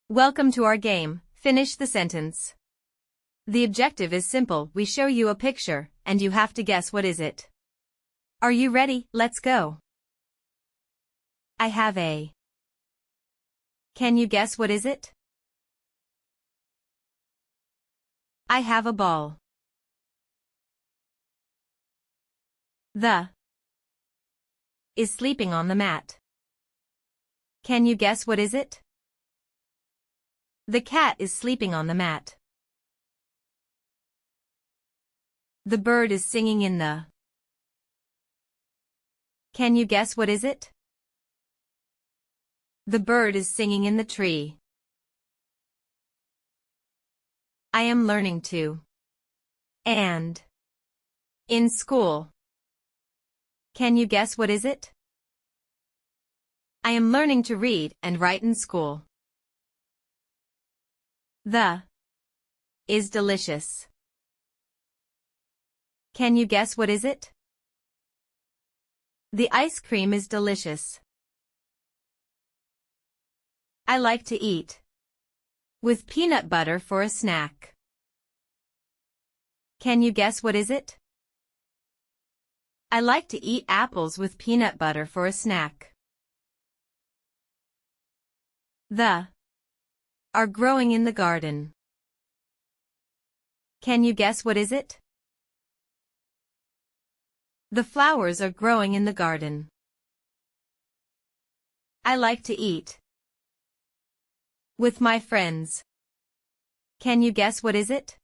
Welcome to our game, Finish the Sentence. The objective is simple, we show you a picture, and you have to guess what is it. Are you ready? Let's go. I have a. Can you guess what is it? I have a ball. The is sleeping on the mat. Can you guess what is it? The cat is sleeping on the mat. The bird is singing in the. Can you guess what is it? The bird is singing in the tree. I am learning to. And. In school. Can you guess what is it? I am learning to read and write in school. The is delicious. Can you guess what is it? The ice cream is delicious. I like to eat with peanut butter for a snack. Can you guess what is it? I like to eat apples with peanut butter for a snack. The are growing in the garden. Can you guess what is it? The flowers are growing in the garden. I like to eat with my friends. Can you guess what is it?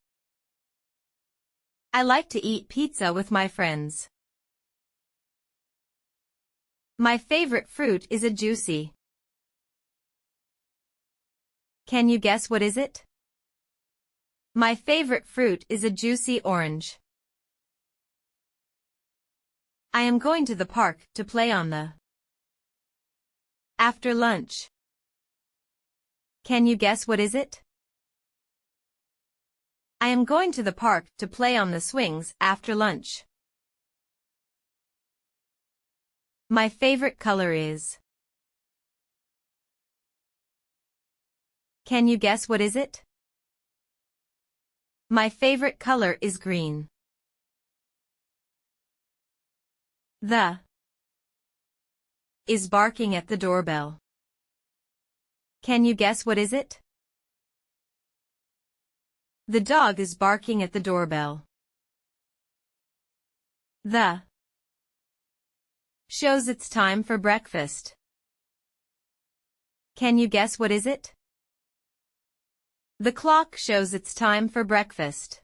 I like to eat pizza with my friends. My favorite fruit is a juicy. Can you guess what is it? My favorite fruit is a juicy orange. I am going to the park to play on the. After lunch. Can you guess what is it? I am going to the park to play on the swings after lunch. My favorite color is. Can you guess what is it? My favorite color is green. The is barking at the doorbell. Can you guess what is it? The dog is barking at the doorbell. The shows it's time for breakfast. Can you guess what is it? The clock shows it's time for breakfast.